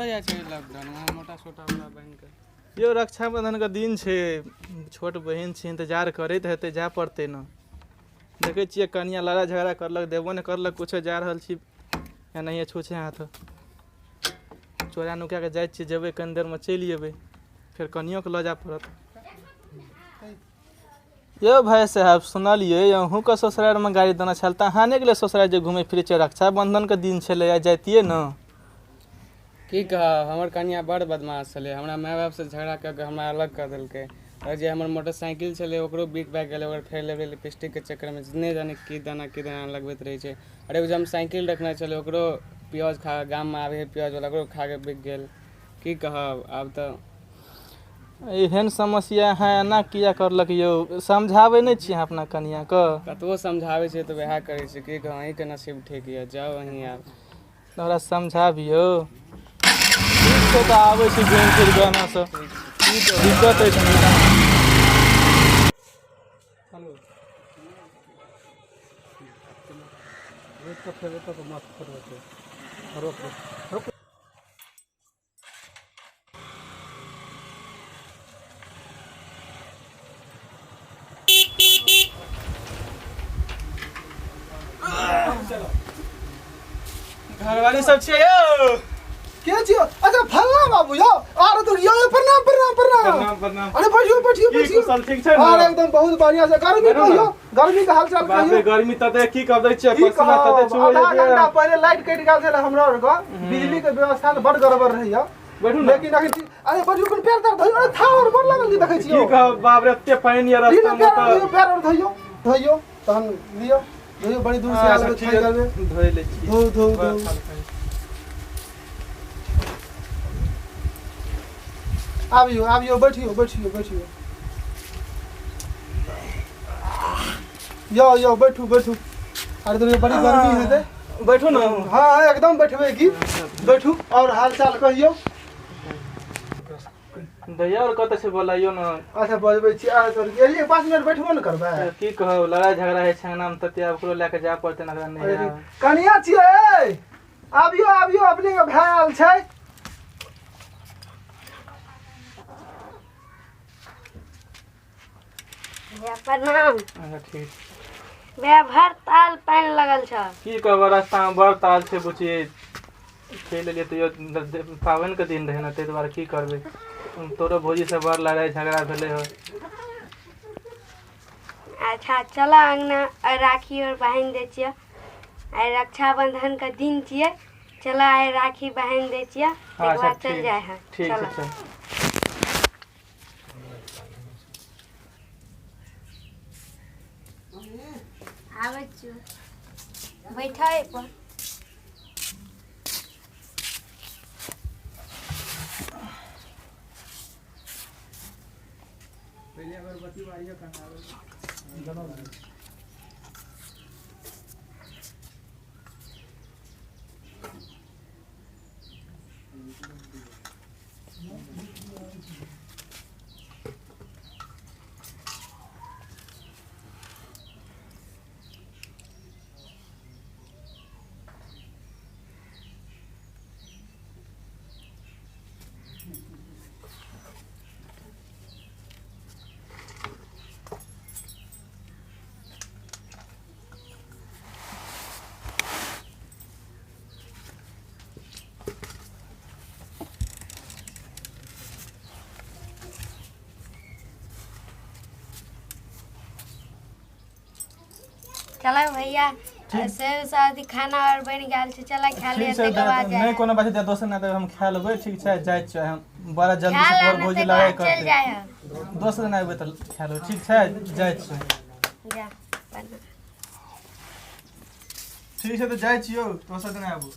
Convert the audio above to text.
कतऽ जाइ छै लॉकडाउन में मोटा छोटा वाला बहन के यो रक्षाबंधन का दिन छै, छोट बहन छै, इंतजार करैत हेतै, जा पड़तै न। देखै छियै कनिया लड़ाई झगड़ा करलक, देबो नहि करलक कुछो, जा रहल छी एनाहिए छूछे हाथ चोरा नुका के जाइ छियै, जेबै कनी देर में चलि अयबै, फेर कनियोके लऽ जाय पड़त। यो भाई साहब सुनलियै अहूँ के ससुराल में गाड़ी देना छल, तऽ अहाँ नहि गेलै ससुराल जे घूमै फिरै छियै? रक्षाबंधन के दिन छलै, जाइतियै न। की कहब, हमर कनिया बड़ बदमाश छलै, हमरा माय बाप से झगड़ा कऽ के हमरा अलग कर देलकै। और जे हमर मोटरसाइकिल छलै ओकरो बिक बैक गेलै, ओकर फेर लेबै लिपस्टिक के चक्कर में नहीं जाने की दाना लगबैत रहै छै। और एगो जे हम साइकिल रखने छलै ओकरो प्याज खा गाम में आबै है प्याज वाला, ओकरो खा के बिक गेल। की कहब आब तऽ एहन समस्या है, एना किया करलक यौ? समझाबै नहीं छियै अहाँ अपना कनिया के? कतबो समझाबै छै तऽ वएह करै छै। की कहब, अहीं के नसीब ठीक यऽ, जाउ अहीं आब। तोरा समझाबियौ, ठीक छै तऽ आबै छी घुमि फिर गाना से, दिक्कत अछि घरवाली सब छियै यौ? के छियो? अच्छा फल्ला बाबू यौ, अरे तो यो प्रणाम प्रणाम प्रणाम प्रणाम प्रणाम। अरे बैठियो बैठियो की बैठियो। कुशल ठीक छै न? अरे एकदम बहुत बढ़िया से। गर्मी कहियो, गर्मी का हालचाल बाप रे, कहियो। गर्मी तते की कर दै छियै, की पसीना तते कहब, चुबै आधा घंटा छै। पहले लाइट कटि गेल छले हमरा और के, बिजली के व्यवस्था बड़ गड़बड़ रहैया। बैठू न। लेकिन अखन अरे बैठियो, कोन पैर दर्द धइयो? अरे था और बड़ लागल की देखै छियो? की कहब बाप रे, एते पानी या रास्ता में त पैर और धइयो धइयो तहन लियो धइयो, बड़ी दूर से आयल छै करबे। धोइ ले छी। धो धो धो। आबियो आबियो, बैठियो बैठियो बैठियो। यो यो बैठू बैठू। अरे तो बड़ी गर्मी है दे। बैठू न। हाँ एकदम बैठबे की। बैठू और हाल चाल कहियो। भैया और कत से बोलाइयो न। अच्छा बजबै छी, आ तो एलिए 5 मिनट बैठबो न करबै? की कहब, लड़ाई झगड़ा है छंगना में, तते आब ओकरो लेके जा पड़ते न। नहीं कनिया छियै, आबियो आबियो, अपने के भाई आयल छै। प्रणाम। अच्छा ठीक। भर ताल पानि लगल छ। की कहब, रास्ता में बड़ ताल छै बुची, चलि एलियै तऽ पाबनि के दिन रहे न, ताहि दुआरे की करबै। तोरो भौजी से बड़ लड़ाई झगड़ा भेलै हो। अच्छा चलो अंगना राखी और बहन दे छियै, आइ रक्षाबंधन का दिन छियै, चलो आइ राखी बहन दे छियै, एक बार चल जाए है। ठीक चलो छै। आबै छियो, बैठे पर। पहले अगरबत्ती वारिया करना चलो भैया, से शादी खाना और बन गेल छै, चला खा ले। ठीक छै, नहीं कोनो बात है, दोस्त ना देब, हम खा लेबै। ठीक छै, जाय छै, हम बड़ा जल्दी से तोर भौजी लड़ाई करते। दोस्त ना आबे त खा लेबै। ठीक छै, जाय छै। जा ठीक छै तऽ जाय छियौ, दोस्त ना आबू।